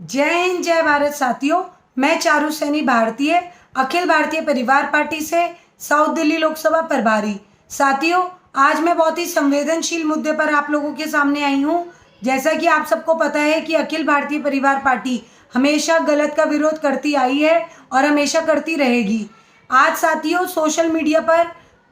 जय हिंद, जय भारत साथियों। मैं चारू सैनी भारतीय अखिल भारतीय परिवार पार्टी से साउथ दिल्ली लोकसभा प्रभारी। साथियों, आज मैं बहुत ही संवेदनशील मुद्दे पर आप लोगों के सामने आई हूं। जैसा कि आप सबको पता है कि अखिल भारतीय परिवार पार्टी हमेशा गलत का विरोध करती आई है और हमेशा करती रहेगी। आज साथियों, सोशल मीडिया पर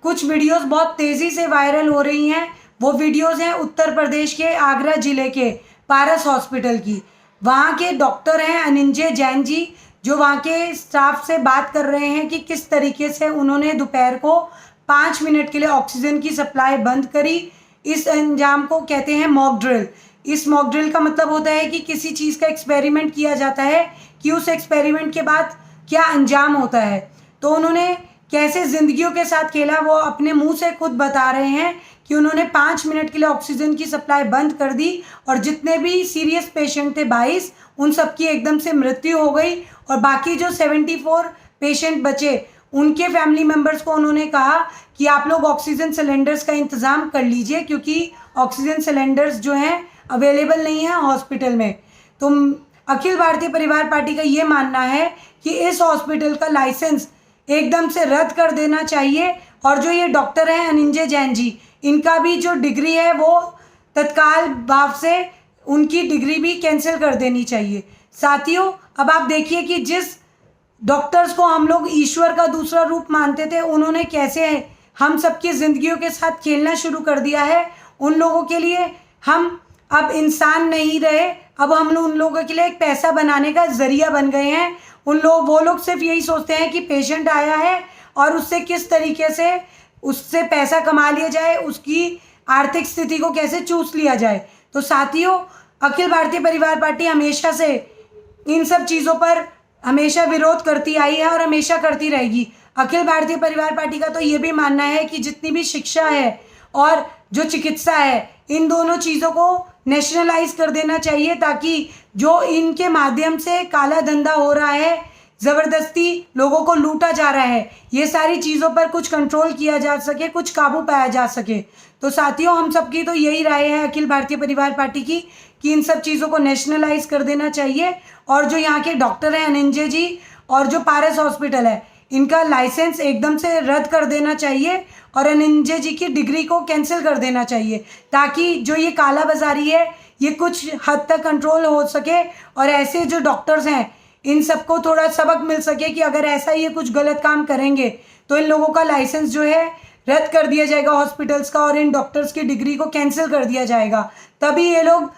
कुछ वीडियोस बहुत तेज़ी से वायरल हो रही हैं। वो वीडियोस हैं उत्तर प्रदेश के आगरा जिले के पारस हॉस्पिटल की। वहाँ के डॉक्टर हैं अनिंजय जैन जी, जो वहाँ के स्टाफ से बात कर रहे हैं कि किस तरीके से उन्होंने दोपहर को 5 मिनट के लिए ऑक्सीजन की सप्लाई बंद करी। इस अंजाम को कहते हैं मॉक ड्रिल। इस मॉक ड्रिल का मतलब होता है कि किसी चीज़ का एक्सपेरिमेंट किया जाता है कि उस एक्सपेरिमेंट के बाद क्या अंजाम होता है। तो उन्होंने कैसे जिंदगियों के साथ खेला, वो अपने मुंह से खुद बता रहे हैं कि उन्होंने 5 मिनट के लिए ऑक्सीजन की सप्लाई बंद कर दी और जितने भी सीरियस पेशेंट थे 22, उन सबकी एकदम से मृत्यु हो गई। और बाकी जो 74 पेशेंट बचे, उनके फैमिली मेम्बर्स को उन्होंने कहा कि आप लोग ऑक्सीजन सिलेंडर्स का इंतज़ाम कर लीजिए, क्योंकि ऑक्सीजन सिलेंडर्स जो हैं अवेलेबल नहीं है हॉस्पिटल में। तो अखिल भारतीय परिवार पार्टी का ये मानना है कि इस हॉस्पिटल का लाइसेंस एकदम से रद्द कर देना चाहिए। और जो ये डॉक्टर हैं अनिंजय जैन जी, इनका भी जो डिग्री है वो तत्काल भाव से उनकी डिग्री भी कैंसिल कर देनी चाहिए। साथियों, अब आप देखिए कि जिस डॉक्टर्स को हम लोग ईश्वर का दूसरा रूप मानते थे, उन्होंने कैसे हम सबकी ज़िंदगियों के साथ खेलना शुरू कर दिया है। उन लोगों के लिए हम अब इंसान नहीं रहे, अब हम लोग उन लोगों के लिए एक पैसा बनाने का ज़रिया बन गए हैं। वो लोग सिर्फ यही सोचते हैं कि पेशेंट आया है और उससे किस तरीके से उससे पैसा कमा लिया जाए, उसकी आर्थिक स्थिति को कैसे चूस लिया जाए। तो साथियों, अखिल भारतीय परिवार पार्टी हमेशा से इन सब चीज़ों पर हमेशा विरोध करती आई है और हमेशा करती रहेगी। अखिल भारतीय परिवार पार्टी का तो ये भी मानना है कि जितनी भी शिक्षा है और जो चिकित्सा है, इन दोनों चीज़ों को नेशनलाइज कर देना चाहिए, ताकि जो इनके माध्यम से काला धंधा हो रहा है, ज़बरदस्ती लोगों को लूटा जा रहा है, ये सारी चीज़ों पर कुछ कंट्रोल किया जा सके, कुछ काबू पाया जा सके। तो साथियों, हम सबकी तो यही राय है अखिल भारतीय परिवार पार्टी की कि इन सब चीज़ों को नेशनलाइज कर देना चाहिए। और जो यहाँ के डॉक्टर हैं अनिंजय जी और जो पारस हॉस्पिटल है, इनका लाइसेंस एकदम से रद्द कर देना चाहिए और अनिंजय जी की डिग्री को कैंसिल कर देना चाहिए, ताकि जो ये काला बाजारी है ये कुछ हद तक कंट्रोल हो सके और ऐसे जो डॉक्टर्स हैं इन सबको थोड़ा सबक मिल सके कि अगर ऐसा ये कुछ गलत काम करेंगे तो इन लोगों का लाइसेंस जो है रद्द कर दिया जाएगा हॉस्पिटल्स का, और इन डॉक्टर्स की डिग्री को कैंसिल कर दिया जाएगा। तभी ये लोग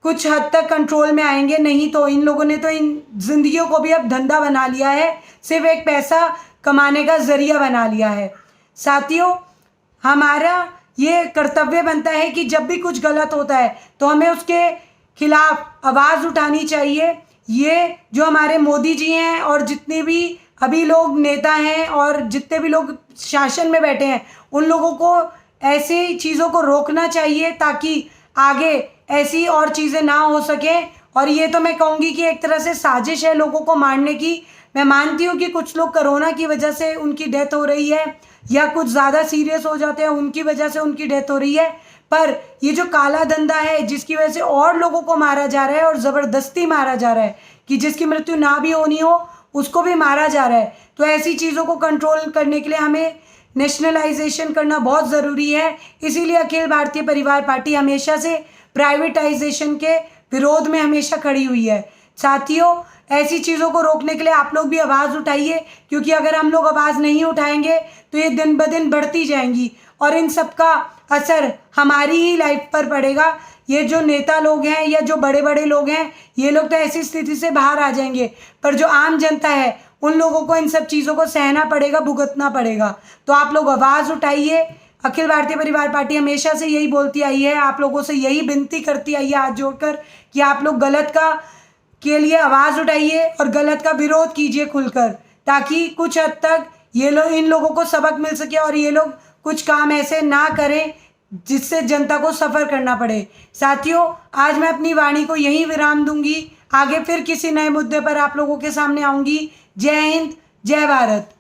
कुछ हद तक कंट्रोल में आएंगे। नहीं तो इन लोगों ने तो इन जिंदगियों को भी अब धंधा बना लिया है, सिर्फ एक पैसा कमाने का जरिया बना लिया है। साथियों, हमारा ये कर्तव्य बनता है कि जब भी कुछ गलत होता है तो हमें उसके खिलाफ आवाज़ उठानी चाहिए। ये जो हमारे मोदी जी हैं और जितने भी अभी लोग नेता हैं और जितने भी लोग शासन में बैठे हैं, उन लोगों को ऐसी चीज़ों को रोकना चाहिए ताकि आगे ऐसी और चीज़ें ना हो सके। और ये तो मैं कहूँगी कि एक तरह से साजिश है लोगों को मारने की। मैं मानती हूँ कि कुछ लोग कोरोना की वजह से उनकी डेथ हो रही है या कुछ ज़्यादा सीरियस हो जाते हैं, उनकी वजह से उनकी डेथ हो रही है। पर ये जो काला धंधा है जिसकी वजह से और लोगों को मारा जा रहा है और ज़बरदस्ती मारा जा रहा है कि जिसकी मृत्यु ना भी होनी हो उसको भी मारा जा रहा है, तो ऐसी चीज़ों को कंट्रोल करने के लिए हमें नेशनलाइजेशन करना बहुत ज़रूरी है। इसीलिए अखिल भारतीय परिवार पार्टी हमेशा से प्राइवेटाइजेशन के विरोध में हमेशा खड़ी हुई है। साथियों, ऐसी चीज़ों को रोकने के लिए आप लोग भी आवाज़ उठाइए, क्योंकि अगर हम लोग आवाज़ नहीं उठाएंगे तो ये दिन ब दिन बढ़ती जाएंगी और इन सब का असर हमारी ही लाइफ पर पड़ेगा। ये जो नेता लोग हैं या जो बड़े बड़े लोग हैं, ये लोग तो ऐसी स्थिति से बाहर आ जाएंगे, पर जो आम जनता है उन लोगों को इन सब चीज़ों को सहना पड़ेगा, भुगतना पड़ेगा। तो आप लोग आवाज़ उठाइए। अखिल भारतीय परिवार पार्टी हमेशा से यही बोलती आई है, आप लोगों से यही विनती करती आई है हाथ जोड़कर कि आप लोग गलत के लिए आवाज़ उठाइए और गलत का विरोध कीजिए खुलकर, ताकि कुछ हद तक ये लोग इन लोगों को सबक मिल सके और ये लोग कुछ काम ऐसे ना करें जिससे जनता को सफ़र करना पड़े। साथियों, आज मैं अपनी वाणी को यहीं विराम दूंगी। आगे फिर किसी नए मुद्दे पर आप लोगों के सामने आऊँगी। जय हिंद, जय भारत।